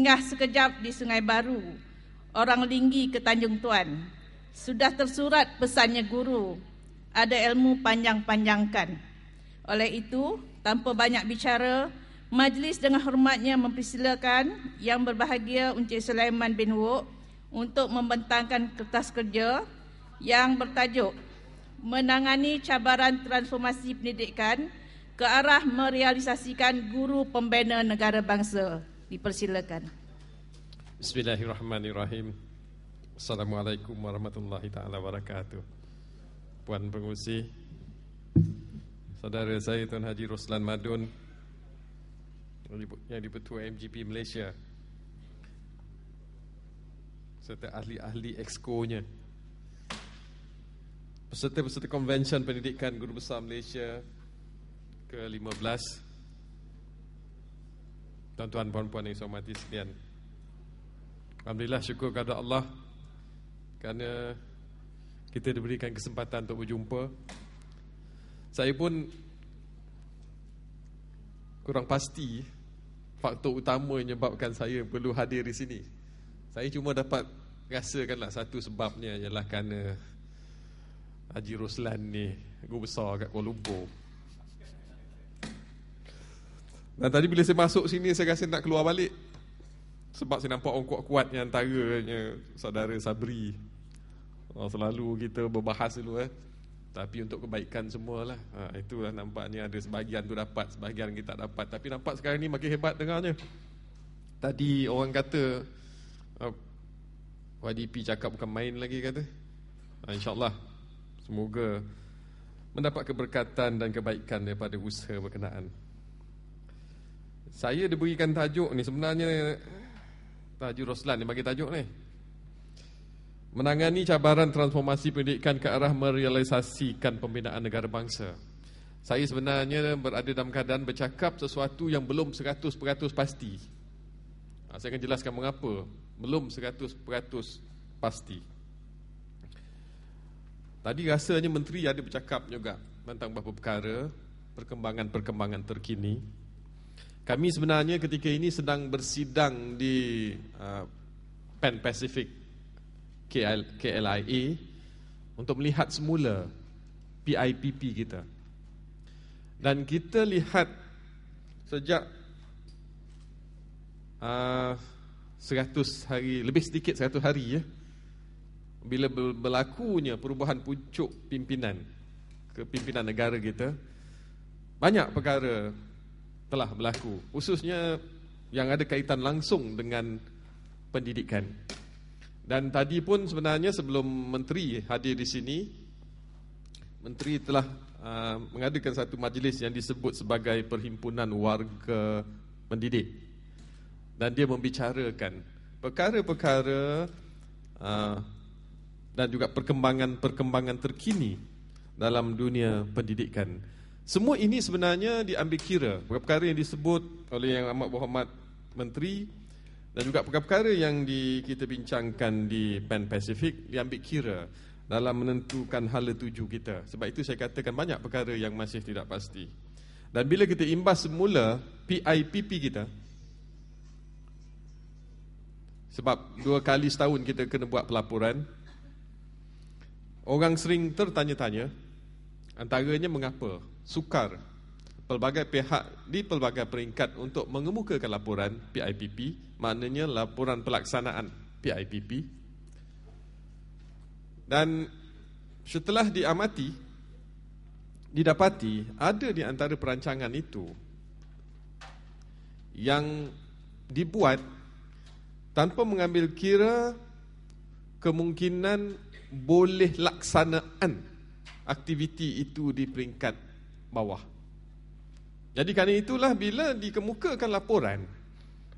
singgah sekejap di Sungai Baru, orang Linggi ke Tanjung Tuan. Sudah tersurat pesannya guru, ada ilmu panjang-panjangkan. Oleh itu, tanpa banyak bicara, majlis dengan hormatnya mempersilakan Yang Berbahagia Encik Sulaiman bin Wok untuk membentangkan kertas kerja yang bertajuk Menangani Cabaran Transformasi Pendidikan ke arah merealisasikan guru pembina negara bangsa. Dipersilakan. Bismillahirrahmanirrahim. Assalamualaikum warahmatullahi ta'ala wabarakatuh. Puan Pengurusi, saudara saya Tuan Haji Roslan Madun yang di-Ketua MGP Malaysia, serta ahli-ahli exco-nya, peserta-peserta Konvensyen Pendidikan Guru Besar Malaysia ke-15, tuan-tuan, puan-puan yang saya hormati sekalian. Alhamdulillah, syukur kepada Allah kerana kita diberikan kesempatan untuk berjumpa. Saya pun kurang pasti faktor utama yang menyebabkan saya perlu hadir di sini. Saya cuma dapat rasakanlah satu sebabnya ialah kerana Haji Roslan ni guru besar kat Kuala Lumpur. Dan tadi bila saya masuk sini, saya rasa nak keluar balik. Sebab saya nampak orang kuat-kuat yang antaranya saudara Sabri. Selalu kita berbahas dulu tapi untuk kebaikan semualah. Itulah nampaknya ada sebahagian tu dapat, sebahagian kita tak dapat. Tapi nampak sekarang ni makin hebat dengarnya. Tadi orang kata YDP cakap bukan main lagi kata. InsyaAllah semoga mendapat keberkatan dan kebaikan daripada usaha berkenaan. Saya diberikan tajuk ni, sebenarnya Haji Roslan ni bagi tajuk ni, Menangani Cabaran Transformasi Pendidikan ke arah merealisasikan pembinaan negara bangsa. Saya sebenarnya berada dalam keadaan bercakap sesuatu yang belum 100% pasti. Saya akan jelaskan mengapa belum 100% pasti. Tadi rasanya Menteri ada bercakap juga tentang beberapa perkara, perkembangan-perkembangan terkini. Kami sebenarnya ketika ini sedang bersidang di Pan Pacific KLIA untuk melihat semula PIPP kita. Dan kita lihat sejak 100 hari, lebih sedikit 100 hari bila berlakunya perubahan pucuk pimpinan kepimpinan negara kita, banyak perkara telah berlaku, khususnya yang ada kaitan langsung dengan pendidikan. Dan tadi pun sebenarnya sebelum Menteri hadir di sini, Menteri telah mengadakan satu majlis yang disebut sebagai Perhimpunan Warga Pendidik. Dan dia membicarakan perkara-perkara dan juga perkembangan-perkembangan terkini dalam dunia pendidikan. Semua ini sebenarnya diambil kira, perkara yang disebut oleh Yang Amat Berhormat Menteri dan juga perkara yang kita bincangkan di Pan Pacific diambil kira dalam menentukan hala tuju kita. Sebab itu saya katakan banyak perkara yang masih tidak pasti. Dan bila kita imbas semula PIPP kita, sebab 2 kali setahun kita kena buat pelaporan, orang sering tertanya-tanya, antaranya mengapa sukar pelbagai pihak di pelbagai peringkat untuk mengemukakan laporan PIPP, maknanya laporan pelaksanaan PIPP. Dan setelah diamati, didapati ada di antara perancangan itu yang dibuat tanpa mengambil kira kemungkinan boleh laksanaan aktiviti itu di peringkat bawah. Jadi kerana itulah bila dikemukakan laporan,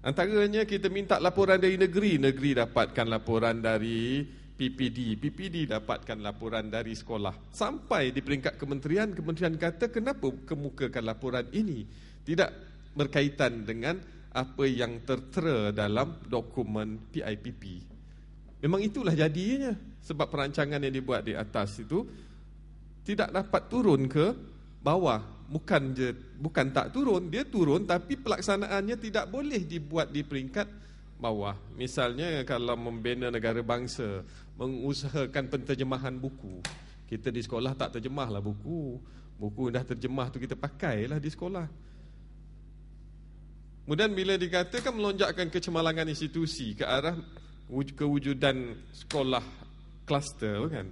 antaranya kita minta laporan dari negeri, negeri dapatkan laporan dari PPD, PPD dapatkan laporan dari sekolah, sampai di peringkat kementerian, kementerian kata kenapa kemukakan laporan ini tidak berkaitan dengan apa yang tertera dalam dokumen PIPP. Memang itulah jadinya, sebab perancangan yang dibuat di atas itu tidak dapat turun ke bawah. Bukan tak turun, dia turun, tapi pelaksanaannya tidak boleh dibuat di peringkat bawah. Misalnya kalau membina negara bangsa, mengusahakan penterjemahan buku. Kita di sekolah tak terjemahlah buku. Buku dah terjemah tu kita pakailah di sekolah. Kemudian bila dikatakan melonjakkan kecemalangan institusi ke arah kewujudan sekolah kluster kan.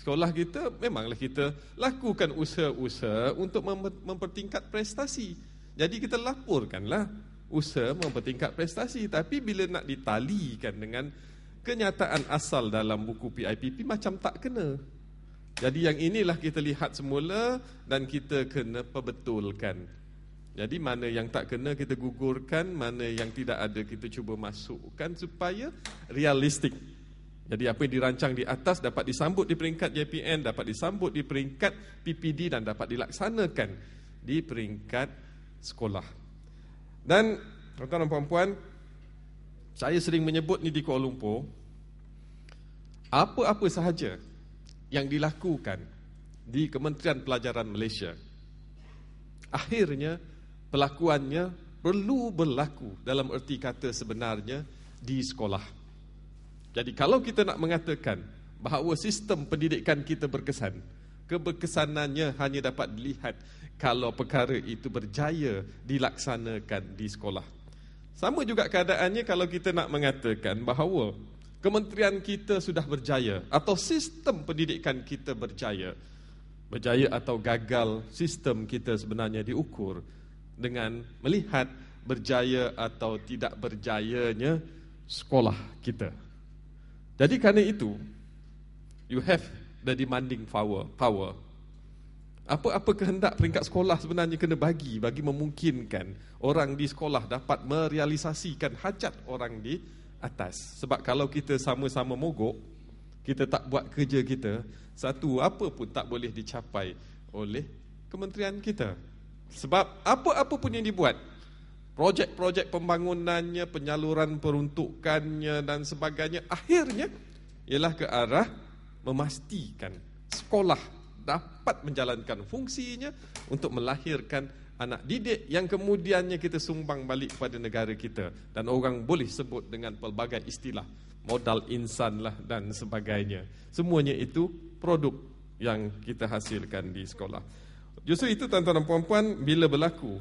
Sekolah kita memanglah kita lakukan usaha-usaha untuk mempertingkat prestasi. Jadi kita laporkanlah usaha mempertingkat prestasi, tapi bila nak ditalikan dengan kenyataan asal dalam buku PIPP macam tak kena. Jadi yang inilah kita lihat semula dan kita kena perbetulkan. Jadi mana yang tak kena kita gugurkan, mana yang tidak ada kita cuba masukkan supaya realistik. Jadi apa yang dirancang di atas dapat disambut di peringkat JPN, dapat disambut di peringkat PPD dan dapat dilaksanakan di peringkat sekolah. Dan tuan-tuan dan puan-puan, saya sering menyebut ni di Kuala Lumpur, apa-apa sahaja yang dilakukan di Kementerian Pelajaran Malaysia, akhirnya pelakuannya perlu berlaku dalam erti kata sebenarnya di sekolah. Jadi kalau kita nak mengatakan bahawa sistem pendidikan kita berkesan, keberkesanannya hanya dapat dilihat kalau perkara itu berjaya dilaksanakan di sekolah. Sama juga keadaannya kalau kita nak mengatakan bahawa kementerian kita sudah berjaya atau sistem pendidikan kita berjaya. Berjaya atau gagal sistem kita sebenarnya diukur dengan melihat berjaya atau tidak berjayanya sekolah kita. Jadi kerana itu, you have the demanding power. Apa-apa kehendak peringkat sekolah sebenarnya kena bagi memungkinkan orang di sekolah dapat merealisasikan hajat orang di atas. Sebab kalau kita sama-sama mogok, kita tak buat kerja kita, satu apa pun tak boleh dicapai oleh kementerian kita. Sebab apa-apa pun yang dibuat, projek-projek pembangunannya, penyaluran peruntukannya dan sebagainya, akhirnya ialah ke arah memastikan sekolah dapat menjalankan fungsinya untuk melahirkan anak didik yang kemudiannya kita sumbang balik kepada negara kita. Dan orang boleh sebut dengan pelbagai istilah, modal insan lah dan sebagainya. Semuanya itu produk yang kita hasilkan di sekolah. Justru itu tuan-tuan dan puan-puan, bila berlaku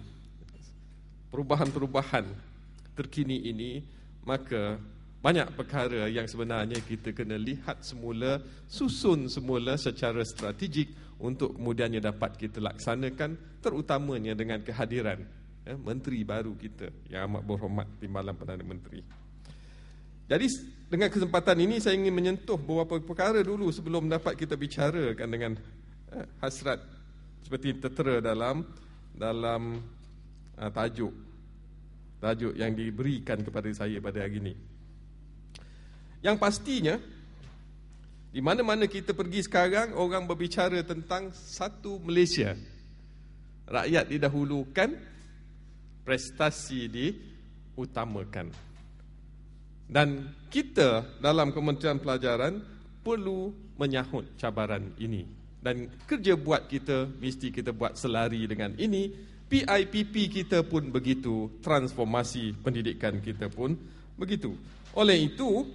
perubahan-perubahan terkini ini, maka banyak perkara yang sebenarnya kita kena lihat semula, susun semula secara strategik untuk kemudiannya dapat kita laksanakan, terutamanya dengan kehadiran menteri baru kita yang amat berhormat Timbalan Perdana Menteri. Jadi dengan kesempatan ini saya ingin menyentuh beberapa perkara dulu sebelum dapat kita bicarakan dengan hasrat seperti tertera dalam tajuk yang diberikan kepada saya pada hari ini. Yang pastinya, di mana-mana kita pergi sekarang, orang berbicara tentang satu Malaysia. Rakyat didahulukan, prestasi diutamakan. Dan kita dalam Kementerian Pelajaran perlu menyahut cabaran ini. Dan kerja buat kita, mesti kita buat selari dengan ini. PIPP kita pun begitu, transformasi pendidikan kita pun begitu. Oleh itu,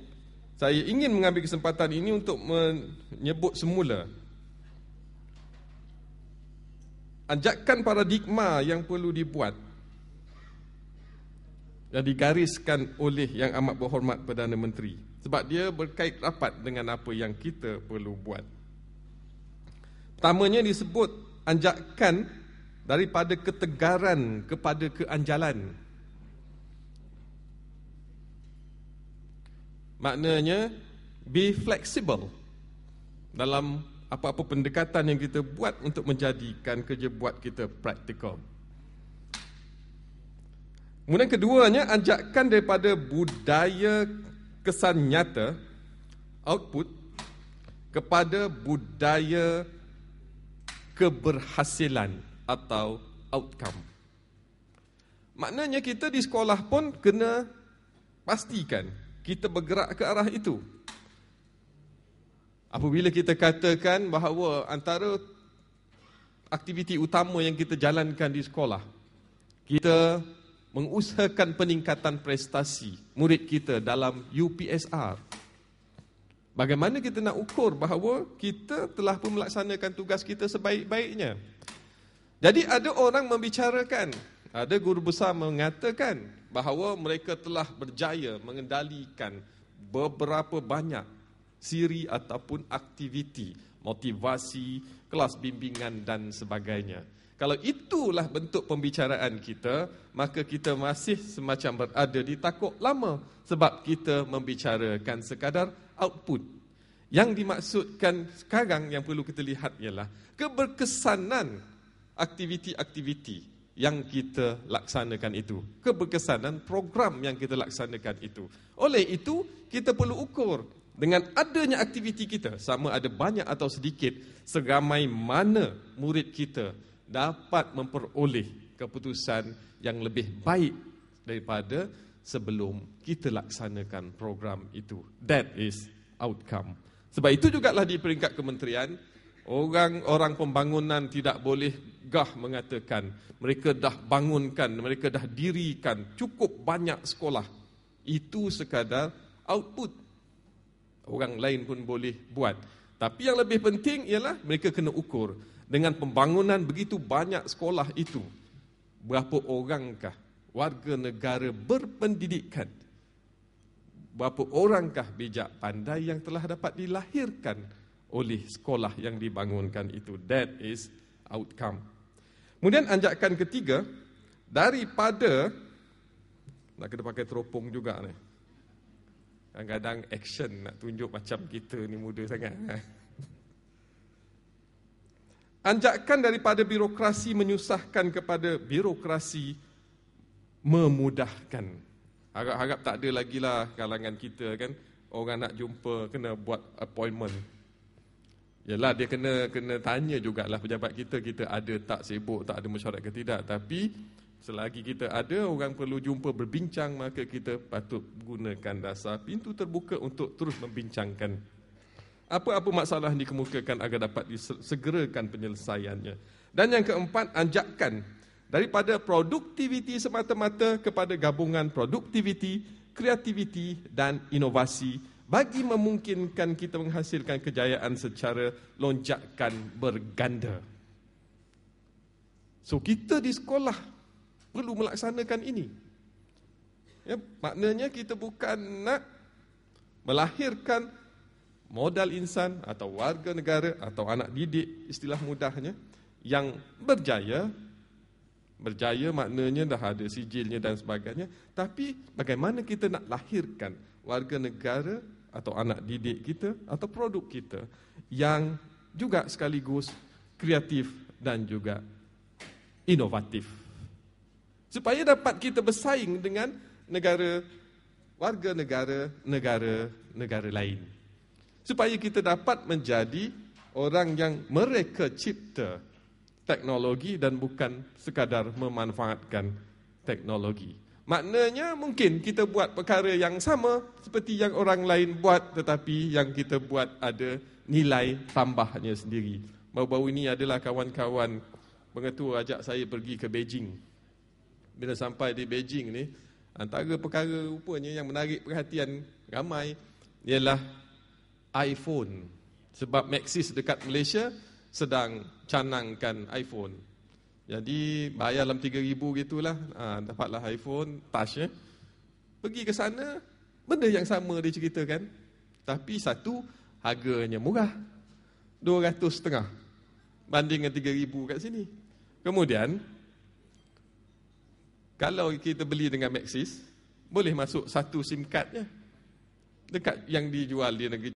saya ingin mengambil kesempatan ini untuk menyebut semula ajakan paradigma yang perlu dibuat dan digariskan oleh Yang Amat Berhormat Perdana Menteri, sebab dia berkait rapat dengan apa yang kita perlu buat. Pertamanya disebut anjakan daripada ketegaran kepada keanjalan. Maknanya be flexible dalam apa-apa pendekatan yang kita buat untuk menjadikan kerja buat kita praktikal. Kemudian keduanya, ajakan daripada budaya kesan nyata, output, kepada budaya keberhasilan atau outcome. Maknanya kita di sekolah pun kena pastikan kita bergerak ke arah itu. Apabila kita katakan bahawa antara aktiviti utama yang kita jalankan di sekolah, kita mengusahakan peningkatan prestasi murid kita dalam UPSR. Bagaimana kita nak ukur bahawa kita telah pun melaksanakan tugas kita sebaik-baiknya? Jadi ada orang membicarakan, ada guru besar mengatakan bahawa mereka telah berjaya mengendalikan beberapa banyak siri ataupun aktiviti, motivasi, kelas bimbingan dan sebagainya. Kalau itulah bentuk pembicaraan kita, maka kita masih semacam berada di takuk lama sebab kita membicarakan sekadar output. Yang dimaksudkan sekarang yang perlu kita lihat ialah keberkesanan aktiviti-aktiviti yang kita laksanakan itu. Keberkesanan program yang kita laksanakan itu. Oleh itu, kita perlu ukur dengan adanya aktiviti kita, sama ada banyak atau sedikit, seramai mana murid kita dapat memperoleh keputusan yang lebih baik daripada sebelum kita laksanakan program itu. That is outcome. Sebab itu jugalah di peringkat kementerian, orang-orang pembangunan tidak boleh gah mengatakan mereka dah bangunkan, mereka dah dirikan cukup banyak sekolah. Itu sekadar output. Orang lain pun boleh buat. Tapi yang lebih penting ialah mereka kena ukur dengan pembangunan begitu banyak sekolah itu, berapa orangkah warga negara berpendidikan? Berapa orangkah bijak pandai yang telah dapat dilahirkan oleh sekolah yang dibangunkan itu? That is outcome. Kemudian anjakan ketiga, daripada, nak kena pakai teropong juga ni. Kadang-kadang action nak tunjuk macam kita ni muda sangat. Anjakan daripada birokrasi menyusahkan kepada birokrasi memudahkan. Harap-harap tak ada lagi lah kalangan kita kan, orang nak jumpa kena buat appointment. Yalah, dia kena tanya jugalah pejabat kita ada tak sibuk, tak ada mesyuarat ke tidak. Tapi selagi kita ada, orang perlu jumpa berbincang, maka kita patut gunakan dasar pintu terbuka untuk terus membincangkan apa-apa masalah yang dikemukakan agar dapat disegerakan penyelesaiannya. Dan yang keempat, anjakan daripada produktiviti semata-mata kepada gabungan produktiviti, kreativiti dan inovasi bagi memungkinkan kita menghasilkan kejayaan secara lonjakan berganda. So kita di sekolah perlu melaksanakan ini. Ya, maknanya kita bukan nak melahirkan modal insan atau warga negara atau anak didik, istilah mudahnya, yang berjaya. Berjaya maknanya dah ada sijilnya dan sebagainya. Tapi bagaimana kita nak lahirkan warga negara atau anak didik kita atau produk kita yang juga sekaligus kreatif dan juga inovatif, supaya dapat kita bersaing dengan warga negara lain. Supaya kita dapat menjadi orang yang mereka cipta teknologi dan bukan sekadar memanfaatkan teknologi. Maknanya mungkin kita buat perkara yang sama seperti yang orang lain buat, tetapi yang kita buat ada nilai tambahnya sendiri. Baru-baru ini adalah kawan-kawan pengetua ajak saya pergi ke Beijing. Bila sampai di Beijing ni, antara perkara rupanya yang menarik perhatian ramai ialah iPhone. Sebab Maxis dekat Malaysia sedang canangkan iPhone. Jadi bayar dalam 3,000 gitulah, dapatlah iPhone touch. Pergi ke sana, benda yang sama dia ceritakan. Tapi satu, harganya murah, 200.5 banding dengan 3,000 kat sini. Kemudian kalau kita beli dengan Maxis, boleh masuk satu SIM card je. Dekat yang dijual di negeri